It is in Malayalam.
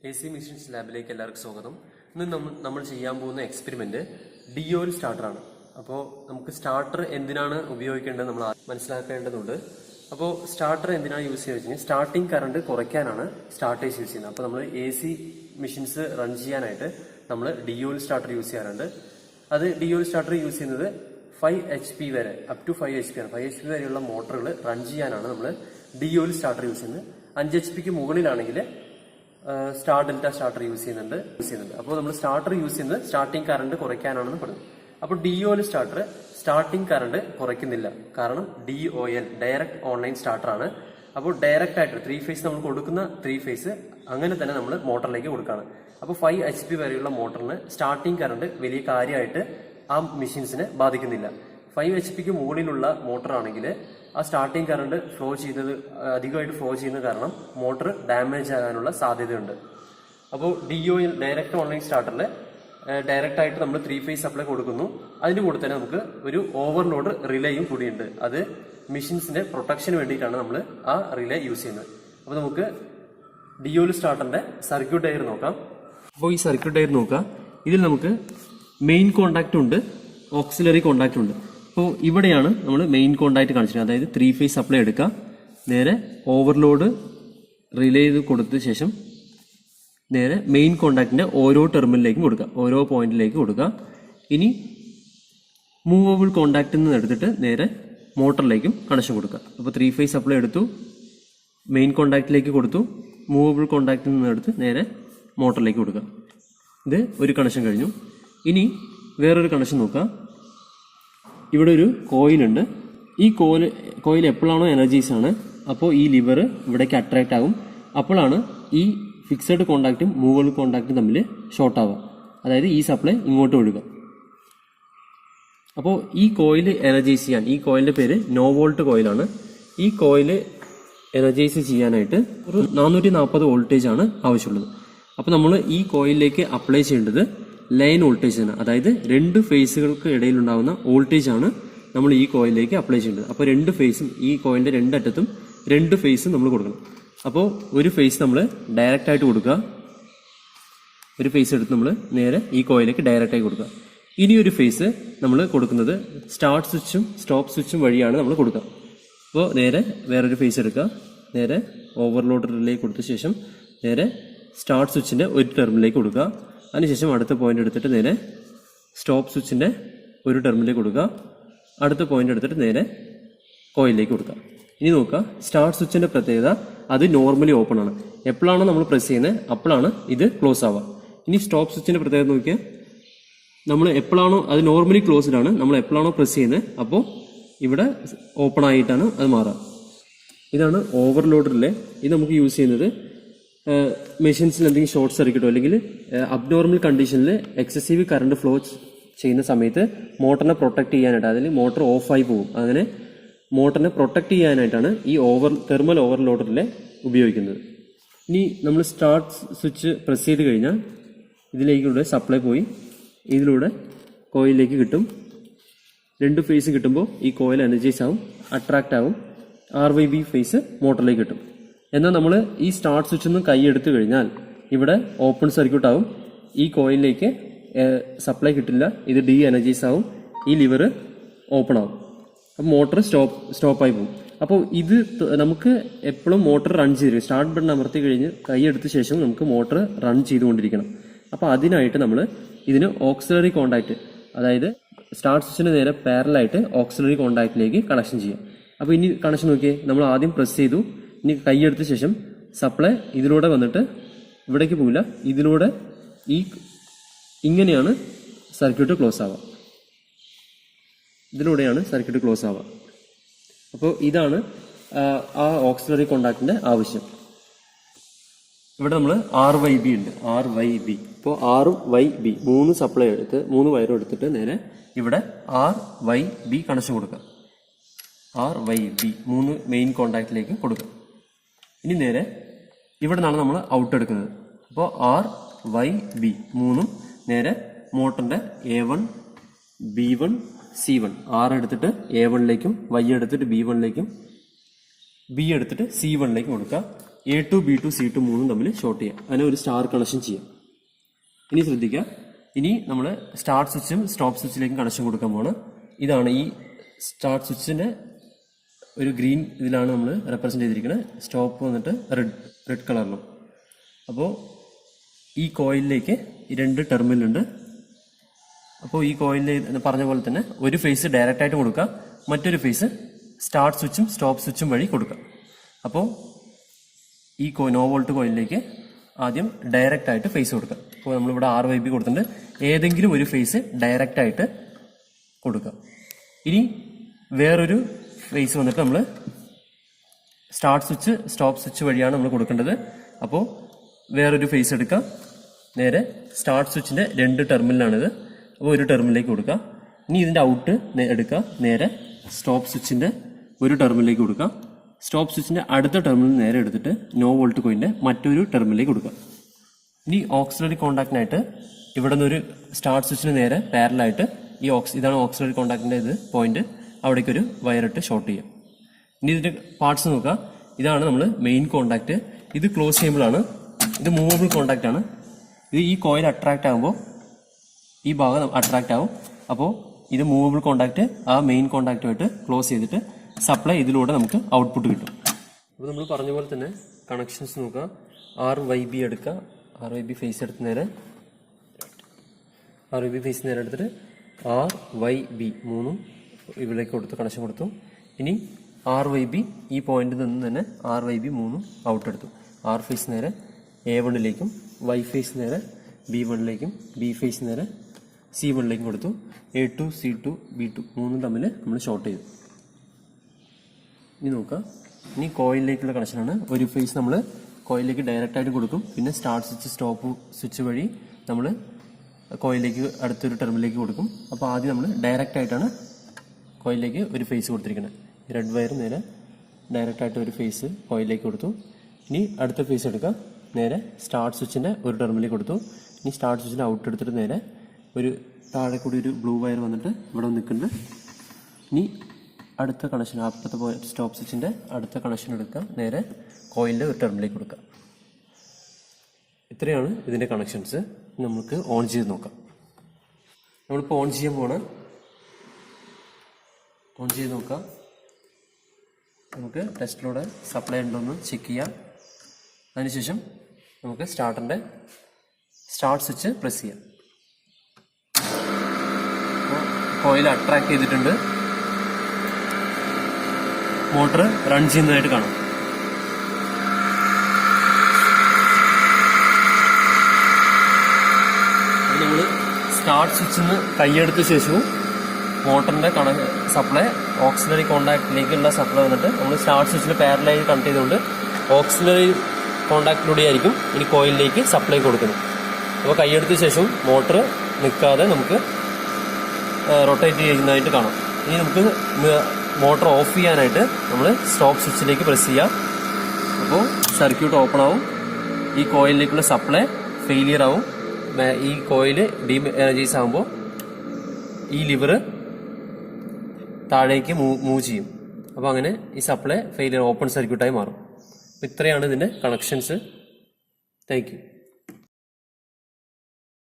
AC മെഷീൻസ് ലാബിലേക്ക് എല്ലാവർക്കും സ്വാഗതം. ഇന്ന് നമ്മൾ ചെയ്യാൻ പോകുന്ന എക്സ്പെരിമെന്റ് DOL സ്റ്റാർട്ടർ ആണ്. അപ്പോൾ നമുക്ക് സ്റ്റാർട്ടർ എന്തിനാണ് ഉപയോഗിക്കേണ്ടത് നമ്മൾ മനസ്സിലാക്കേണ്ടതുണ്ട്. അപ്പോൾ സ്റ്റാർട്ടർ എന്തിനാണ് യൂസ് ചെയ്യുന്നത്? സ്റ്റാർട്ടിംഗ് കറണ്ട് കുറയ്ക്കാനാണ് സ്റ്റാർട്ടേഴ്സ് യൂസ് ചെയ്യുന്നത്. അപ്പോൾ നമ്മൾ AC മെഷീൻസ് റൺ ചെയ്യാനായിട്ട് നമ്മൾ DOL സ്റ്റാർട്ടർ യൂസ് ചെയ്യാറുണ്ട്. അത് DOL സ്റ്റാർട്ടർ യൂസ് ചെയ്യുന്നത് 5 HP വരെ, അപ് ടു 5 HP ആണ്. 5 HP വരെയുള്ള മോട്ടറുകൾ റൺ ചെയ്യാനാണ് നമ്മൾ DOL സ്റ്റാർട്ടർ യൂസ് ചെയ്യുന്നത്. 5 HP മുകളിലാണെങ്കിൽ സ്റ്റാർ ഡെൽറ്റ സ്റ്റാർട്ടർ യൂസ് ചെയ്യുന്നുണ്ട്. അപ്പോൾ നമ്മൾ സ്റ്റാർട്ടർ യൂസ് ചെയ്യുന്നത് സ്റ്റാർട്ടിംഗ് കറണ്ട് കുറയ്ക്കാനാണെന്ന് പറയുന്നത്. അപ്പോൾ DOL സ്റ്റാർട്ടർ സ്റ്റാർട്ടിംഗ് കറണ്ട് കുറയ്ക്കുന്നില്ല. കാരണം DOL ഡയറക്റ്റ് ഓൺലൈൻ സ്റ്റാർട്ടർ ആണ്. അപ്പോൾ ഡയറക്റ്റ് ആയിട്ട് 3 ഫേസ് നമ്മൾ കൊടുക്കുന്ന 3 ഫേസ് അങ്ങനെ തന്നെ നമ്മൾ മോട്ടറിലേക്ക് കൊടുക്കുകയാണ്. അപ്പോൾ 5 HP വരെയുള്ള മോട്ടറിന് സ്റ്റാർട്ടിംഗ് കറണ്ട് വലിയ കാര്യമായിട്ട് ആ മെഷീൻസിനെ ബാധിക്കുന്നില്ല. 5 HP മുകളിലുള്ള മോട്ടർ ആണെങ്കിൽ ആ സ്റ്റാർട്ടിംഗ് കറണ്ട് അധികമായിട്ട് ഫ്ലോ ചെയ്യുന്ന കാരണം മോട്ടർ ഡാമേജ് ആകാനുള്ള സാധ്യതയുണ്ട്. അപ്പോൾ DOL ഡയറക്റ്റ് ഓൺലൈൻ സ്റ്റാർട്ടറിൽ ഡയറക്റ്റ് ആയിട്ട് നമ്മൾ 3 ഫേസ് സപ്ലൈ കൊടുക്കുന്നു. അതിന്റെ കൂടെ തന്നെ നമുക്ക് ഒരു ഓവർലോഡ് റിലേയും കൂടിയുണ്ട്. അത് മെഷീൻസിന്റെ പ്രൊട്ടക്ഷന് വേണ്ടിയിട്ടാണ് നമ്മൾ ആ റിലേ യൂസ് ചെയ്യുന്നത്. അപ്പോൾ നമുക്ക് DOL സ്റ്റാർട്ടറിന്റെ സർക്യൂട്ട് ഡയഗ്രം നോക്കാം. അപ്പോൾ ഈ സർക്യൂട്ട് ഡയഗ്രം നോക്കാം. ഇതിൽ നമുക്ക് മെയിൻ കോണ്ടാക്ട് ഉണ്ട്, ഓക്സിലറി കോണ്ടാക്ട് ഉണ്ട്. അപ്പോൾ ഇവിടെയാണ് നമ്മൾ മെയിൻ കോണ്ടാക്ട് കാണിച്ചിരുന്നത്. അതായത് 3 ഫേസ് സപ്ലൈ എടുക്കുക, നേരെ ഓവർലോഡ് റിലേ ചെയ്ത് കൊടുത്ത ശേഷം നേരെ മെയിൻ കോണ്ടാക്ടിന്റെ ഓരോ ടെർമിനലിലേക്കും കൊടുക്കുക, ഓരോ പോയിന്റിലേക്ക് കൊടുക്കുക. ഇനി മൂവബിൾ കോണ്ടാക്റ്റിൽ നിന്ന് എടുത്തിട്ട് നേരെ മോട്ടറിലേക്കും കണക്ഷൻ കൊടുക്കുക. അപ്പോൾ 3 ഫേസ് സപ്ലൈ എടുത്തു, മെയിൻ കോണ്ടാക്റ്റിലേക്ക് കൊടുത്തു, മൂവബിൾ കോണ്ടാക്റ്റിൽ നിന്ന് എടുത്ത് നേരെ മോട്ടറിലേക്ക് കൊടുക്കുക. ഇത് ഒരു കണക്ഷൻ കഴിഞ്ഞു. ഇനി വേറൊരു കണക്ഷൻ നോക്കുക. ഇവിടെ ഒരു കോയിലുണ്ട്. ഈ കോയിൽ എപ്പോഴാണോ എനർജീസ് ആണ്, അപ്പോൾ ഈ ലിവർ ഇവിടേക്ക് അട്രാക്ട് ആകും. അപ്പോഴാണ് ഈ ഫിക്സഡ് കോണ്ടാക്റ്റും മൂവബിൾ കോണ്ടാക്റ്റും തമ്മിൽ ഷോർട്ട് ആവുക. അതായത് ഈ സപ്ലൈ ഇങ്ങോട്ട് ഒഴുകുക. അപ്പോൾ ഈ കോയിൽ എനർജൈസ് ചെയ്യാൻ, ഈ കോയിലിന്റെ പേര് നോ വോൾട്ട് കോയിലാണ്. ഈ കോയിൽ എനർജൈസ് ചെയ്യാനായിട്ട് ഒരു 440 വോൾട്ടേജ് ആണ് ആവശ്യമുള്ളത്. അപ്പോൾ നമ്മൾ ഈ കോയിലിലേക്ക് അപ്ലൈ ചെയ്യേണ്ടത് ലൈൻ വോൾട്ടേജ് ആണ്. അതായത് 2 ഫേസുകൾക്ക് ഇടയിലുണ്ടാകുന്ന വോൾട്ടേജ് ആണ് നമ്മൾ ഈ കോയിലിലേക്ക് അപ്ലൈ ചെയ്യേണ്ടത്. അപ്പോൾ 2 ഫേസും, ഈ കോയിലിന്റെ 2 അറ്റത്തും 2 ഫേസും നമ്മൾ കൊടുക്കണം. അപ്പോൾ ഒരു ഫേസ് നമ്മൾ ഡയറക്റ്റ് ആയിട്ട് കൊടുക്കുക, ഒരു ഫേസ് എടുത്ത് നമ്മൾ നേരെ ഈ കോയിലേക്ക് ഡയറക്റ്റ് ആയി കൊടുക്കുക. ഇനി ഒരു ഫേസ് നമ്മൾ കൊടുക്കുന്നത് സ്റ്റാർട്ട് സ്വിച്ചും സ്റ്റോപ്പ് സ്വിച്ചും വഴിയാണ് നമ്മൾ കൊടുക്കുക. അപ്പോൾ നേരെ വേറൊരു ഫേസ് എടുക്കുക, നേരെ ഓവർലോഡ് റിലേക്ക് കൊടുത്ത ശേഷം നേരെ സ്റ്റാർട്ട് സ്വിച്ചിന്റെ ഒരു ടെർമിനലിലേക്ക് കൊടുക്കുക. അതിനുശേഷം അടുത്ത പോയിന്റ് എടുത്തിട്ട് നേരെ സ്റ്റോപ്പ് സ്വിച്ചിന്റെ ഒരു ടെർമിനലിലേക്ക് കൊടുക്കുക. അടുത്ത പോയിന്റ് എടുത്തിട്ട് നേരെ കോയിലിലേക്ക് കൊടുക്കുക. ഇനി നോക്കുക, സ്റ്റാർട്ട് സ്വിച്ചിന്റെ പ്രത്യേകത അത് നോർമലി ഓപ്പൺ ആണ്. എപ്പോഴാണോ നമ്മൾ പ്രസ് ചെയ്യുന്നത് അപ്പോഴാണ് ഇത് ക്ലോസ് ആവുക. ഇനി സ്റ്റോപ്പ് സ്വിച്ചിന്റെ പ്രത്യേകത നോക്കിയാൽ നമ്മൾ എപ്പോഴാണോ അത് നോർമലി ക്ലോസ്ഡ് ആണ്, നമ്മൾ എപ്പോഴാണോ പ്രസ് ചെയ്യുന്നത് അപ്പോൾ ഇവിടെ ഓപ്പൺ ആയിട്ടാണ് അത് മാറുക. ഇതാണ് ഓവർലോഡ് റിലേ. ഇത് നമുക്ക് യൂസ് ചെയ്യുന്നത് മെഷീൻസിൽ എന്തെങ്കിലും ഷോർട്ട് സർക്യൂട്ടോ അല്ലെങ്കിൽ അബ്നോർമൽ കണ്ടീഷനിൽ എക്സസീവ് കറണ്ട് ഫ്ലോ ചെയ്യുന്ന സമയത്ത് മോട്ടറിനെ പ്രൊട്ടക്ട് ചെയ്യാനായിട്ട്, അതിൽ മോട്ടർ ഓഫായി പോകും. അങ്ങനെ മോട്ടറിനെ പ്രൊട്ടക്ട് ചെയ്യാനായിട്ടാണ് ഈ തെർമൽ ഓവർലോഡ് റിലേ ഉപയോഗിക്കുന്നത്. ഇനി നമ്മൾ സ്റ്റാർട്ട് സ്വിച്ച് പ്രസ് ചെയ്ത് കഴിഞ്ഞാൽ ഇതിലേക്കൂടെ സപ്ലൈ പോയി ഇതിലൂടെ കോയിലിലേക്ക് കിട്ടും. 2 ഫേസ് കിട്ടുമ്പോൾ ഈ കോയിൽ എനർജൈസ് ആവും, അട്രാക്ട് ആവും. RYB ഫേസ് മോട്ടറിലേക്ക് കിട്ടും. എന്നാൽ നമ്മൾ ഈ സ്റ്റാർട്ട് സ്വിച്ച് നിന്ന് കൈ എടുത്തു കഴിഞ്ഞാൽ ഇവിടെ ഓപ്പൺ സർക്യൂട്ട് ആവും, ഈ കോയിലിലേക്ക് സപ്ലൈ കിട്ടില്ല, ഇത് ഡി എനർജൈസ് ആവും, ഈ ലിവർ ഓപ്പൺ ആവും. അപ്പോൾ മോട്ടർ സ്റ്റോപ്പായി പോകും. അപ്പോൾ ഇത് നമുക്ക് എപ്പോഴും മോട്ടർ റൺ ചെയ്തിരിക്കും. സ്റ്റാർട്ട് ബട്ടൺ അമർത്തി കഴിഞ്ഞ് കൈ എടുത്ത ശേഷം നമുക്ക് മോട്ടർ റൺ ചെയ്തുകൊണ്ടിരിക്കണം. അപ്പോൾ അതിനായിട്ട് നമ്മൾ ഇതിന് ഓക്സിലറി കോണ്ടാക്ട്, അതായത് സ്റ്റാർട്ട് സ്വിച്ചിന് നേരെ പാരലായിട്ട് ഓക്സിലറി കോണ്ടാക്റ്റിലേക്ക് കണക്ഷൻ ചെയ്യാം. അപ്പോൾ ഇനി കണക്ഷൻ നോക്കിയേ, നമ്മൾ ആദ്യം പ്രസ് ചെയ്തു, ഇനി കൈയെടുത്ത ശേഷം സപ്ലൈ ഇതിലൂടെ വന്നിട്ട് ഇവിടേക്ക് പോകില്ല, ഇതിലൂടെ ഇങ്ങനെയാണ് സർക്യൂട്ട് ക്ലോസ് ആവുക. ഇതിലൂടെയാണ് സർക്യൂട്ട് ക്ലോസ് ആവുക. അപ്പോൾ ഇതാണ് ആ ഓക്സിലറി കോണ്ടാക്റ്റിന്റെ ആവശ്യം. ഇവിടെ നമ്മൾ RYB ഉണ്ട്, RYB. ഇപ്പോൾ RYB 3 സപ്ലൈ എടുത്ത് 3 വയറും എടുത്തിട്ട് നേരെ ഇവിടെ RYB കണക്ഷൻ കൊടുക്കുക. RYB 3 മെയിൻ കോണ്ടാക്റ്റിലേക്ക് കൊടുക്കുക. ഇനി നേരെ ഇവിടെ നിന്നാണ് നമ്മൾ ഔട്ട് എടുക്കുന്നത്. അപ്പോൾ RYB 3 നേരെ മോട്ടറിന്റെ A1, B1, C1, R എടുത്തിട്ട് A1ലേക്കും Y എടുത്തിട്ട് B1ലേക്കും B എടുത്തിട്ട് C1ലേക്കും കൊടുക്കുക. A2 B2 C2 മൂന്നും തമ്മിൽ ഷോർട്ട് ചെയ്യാം. അതിനെ ഒരു സ്റ്റാർ കണക്ഷൻ ചെയ്യാം. ഇനി ശ്രദ്ധിക്കുക, ഇനി നമ്മൾ സ്റ്റാർട്ട് സ്വിച്ചും സ്റ്റോപ്പ് സ്വിച്ചിലേക്കും കണക്ഷൻ കൊടുക്കാൻ പോവാണ്. ഇതാണ് ഈ സ്റ്റാർട്ട് സ്വിച്ചിന്റെ ഒരു ഗ്രീൻ ഇതിലാണ് നമ്മൾ റെപ്രസെന്റ് ചെയ്തിരിക്കുന്നത്. സ്റ്റോപ്പ് വന്നിട്ട് റെഡ് കളറിലും. അപ്പോൾ ഈ കോയിലിലേക്ക് ഈ 2 ടെർമിനലുണ്ട്. അപ്പോൾ ഈ കോയിലിൽ പറഞ്ഞ പോലെ തന്നെ ഒരു ഫേസ് ഡയറക്റ്റ് ആയിട്ട് കൊടുക്കുക, മറ്റൊരു ഫേസ് സ്റ്റാർട്ട് സ്വിച്ചും സ്റ്റോപ്പ് സ്വിച്ചും വഴി കൊടുക്കുക. അപ്പോൾ ഈ നോ വോൾട്ട് കോയിലിലേക്ക് ആദ്യം ഡയറക്റ്റ് ആയിട്ട് ഫേസ് കൊടുക്കുക. അപ്പോൾ നമ്മളിവിടെ RYB കൊടുത്തിട്ടുണ്ട്. ഏതെങ്കിലും ഒരു ഫേസ് ഡയറക്റ്റ് ആയിട്ട് കൊടുക്കുക. ഇനി വേറൊരു ഫേസ് വന്നിട്ട് നമ്മൾ സ്റ്റാർട്ട് സ്വിച്ച് സ്റ്റോപ്പ് സ്വിച്ച് വഴിയാണ് നമ്മൾ കൊടുക്കേണ്ടത്. അപ്പോൾ വേറൊരു ഫേസ് എടുക്കുക, നേരെ സ്റ്റാർട്ട് സ്വിച്ചിന്റെ 2 ടെർമിനലാണിത്. അപ്പോൾ ഒരു ടെർമിനിലേക്ക് കൊടുക്കുക. ഇനി ഇതിന്റെ ഔട്ട് എടുക്കുക, നേരെ സ്റ്റോപ്പ് സ്വിച്ചിന്റെ ഒരു ടെർമിനിലേക്ക് കൊടുക്കുക. സ്റ്റോപ്പ് സ്വിച്ചിന്റെ അടുത്ത ടെർമിനൽ നേരെ എടുത്തിട്ട് നോ വോൾട്ട് കോയിലിന്റെ മറ്റൊരു ടെർമിനിലേക്ക് കൊടുക്കുക. ഇനി ഓക്സിലറി കോണ്ടാക്റ്റിനായിട്ട് ഇവിടെ നിന്ന് ഒരു സ്റ്റാർട്ട് സ്വിച്ചിന് നേരെ പാരലായിട്ട് ഇതാണ് ഓക്സിലറി കോണ്ടാക്റ്റിന്റെ ഇത് പോയിന്റ്, അവിടേക്ക് ഒരു വയറിട്ട് ഷോർട്ട് ചെയ്യാം. ഇനി ഇതിന്റെ പാർട്സ് നോക്കുക. ഇതാണ് നമ്മൾ മെയിൻ കോണ്ടാക്ട്. ഇത് ക്ലോസ് ചെയ്യുമ്പോൾ ആണ്. ഇത് മൂവബിൾ കോണ്ടാക്ട് ആണ്. ഇത് ഈ കോയിൽ അട്രാക്ട് ആകുമ്പോൾ ഈ ഭാഗം അട്രാക്ട് ആവും. അപ്പോൾ ഇത് മൂവബിൾ കോണ്ടാക്ട് ആ മെയിൻ കോണ്ടാക്റ്റുമായിട്ട് ക്ലോസ് ചെയ്തിട്ട് സപ്ലൈ ഇതിലൂടെ നമുക്ക് ഔട്ട്പുട്ട് കിട്ടും. അപ്പോൾ നമ്മൾ പറഞ്ഞ പോലെ തന്നെ കണക്ഷൻസ് നോക്കുക. RYB എടുക്കുക, RYB ഫേസ് എടുത്ത് നേരെ എടുത്തിട്ട് RYB മൂന്നും ഇവിടേക്ക് കൊടുത്തു, കണക്ഷൻ കൊടുത്തു. ഇനി RYB ഈ പോയിന്റിൽ നിന്ന് തന്നെ RYB മൂന്നും ഔട്ട് എടുത്തു. R ഫേസ് നേരെ A1ലേക്കും Y ഫേസ് നേരെ B1ലേക്കും B ഫേസ് നേരെ C1ലേക്കും കൊടുത്തു. A2 C2 B2 മൂന്നും തമ്മിൽ നമ്മൾ ഷോർട്ട് ചെയ്തു. ഇനി നോക്കുക, ഇനി കോയിലിലേക്കുള്ള കണക്ഷനാണ്. ഒരു ഫേസ് നമ്മൾ കോയിലിലേക്ക് ഡയറക്റ്റ് ആയിട്ട് കൊടുക്കും. പിന്നെ സ്റ്റാർട്ട് സ്വിച്ച് സ്റ്റോപ്പ് സ്വിച്ച് വഴി നമ്മൾ കോയിലിലേക്ക് അടുത്തൊരു ടെർമിനിലേക്ക് കൊടുക്കും. അപ്പോൾ ആദ്യം നമ്മൾ ഡയറക്റ്റ് ആയിട്ടാണ് കോയിലിലേക്ക് ഒരു ഫേസ് കൊടുത്തിരിക്കുന്നത്. റെഡ് വയർ നേരെ ഡയറക്റ്റ് ആയിട്ട് ഒരു ഫേസ് കോയിലിലേക്ക് കൊടുത്തു. ഇനി അടുത്ത ഫേസ് എടുക്കുക, നേരെ സ്റ്റാർട്ട് സ്വിച്ചിന്റെ ഒരു ടെർമിനിലേക്ക് കൊടുത്തു. ഇനി സ്റ്റാർട്ട് സ്വിച്ചിന്റെ ഔട്ട് എടുത്തിട്ട് നേരെ ഒരു താഴെ കൂടി ഒരു ബ്ലൂ വയർ വന്നിട്ട് ഇവിടെ നിൽക്കുന്നുണ്ട്. ഇനി അടുത്ത കണക്ഷൻ അപ്പുറത്തെ സ്റ്റോപ്പ് സ്വിച്ചിന്റെ അടുത്ത കണക്ഷൻ എടുക്കുക, നേരെ കോയിലിന്റെ ഒരു ടെർമിനിലേക്ക് കൊടുക്കുക. ഇത്രയാണ് ഇതിന്റെ കണക്ഷൻസ്. നമുക്ക് ഓൺ ചെയ്ത് നോക്കാം. നമ്മളിപ്പോൾ ഓൺ ചെയ്യാൻ പോണ്. ഓൺ ചെയ്ത് നോക്കാം. നമുക്ക് ടെസ്റ്റിലൂടെ സപ്ലൈ ഉണ്ടോയെന്ന് ചെക്ക് ചെയ്യാം. അതിനുശേഷം നമുക്ക് സ്റ്റാർട്ട് സ്വിച്ച് പ്രസ് ചെയ്യാം. കോയിൽ അട്രാക്ട് ചെയ്തിട്ടുണ്ട്. മോട്ടർ റൺ ചെയ്യുന്നതായിട്ട് കാണാം. നമ്മൾ സ്റ്റാർട്ട് സ്വിച്ചിൽ നിന്ന് കൈയെടുത്ത ശേഷവും മോട്ടറിന്റെ സപ്ലൈ ഓക്സിലറി കോണ്ടാക്റ്റിലേക്കുള്ള സപ്ലൈ വന്നിട്ട് നമ്മൾ സ്റ്റാർട്ട് സ്വിച്ചിൽ പാരലായി കണക്ട് ചെയ്തുകൊണ്ട് ഓക്സിലറി കോണ്ടാക്റ്റിലൂടെ ആയിരിക്കും ഇനി കോയിലിലേക്ക് സപ്ലൈ കൊടുക്കുന്നത്. അപ്പോൾ കൈയെടുത്ത ശേഷവും മോട്ടർ നിൽക്കാതെ നമുക്ക് റൊട്ടേറ്റ് ചെയ്യുന്നതായിട്ട് കാണാം. ഇനി നമുക്ക് മോട്ടർ ഓഫ് ചെയ്യാനായിട്ട് നമ്മൾ സ്റ്റോപ്പ് സ്വിച്ചിലേക്ക് പ്രസ് ചെയ്യാം. അപ്പോൾ സർക്യൂട്ട് ഓപ്പൺ ആവും. ഈ കോയിലിലേക്കുള്ള സപ്ലൈ ഫെയിലിയർ ആവും. ഈ കോയിൽ ഡീഎനർജൈസ് ആകുമ്പോൾ ഈ ലിവർ താഴേക്ക് മൂവ് ചെയ്യും. അപ്പോൾ അങ്ങനെ ഈ സപ്ലൈ ഫെയിലിയർ ഓപ്പൺ സർക്യൂട്ടായി മാറും. ഇത്രയാണ് ഇതിന്റെ കണക്ഷൻസ്. Thank you.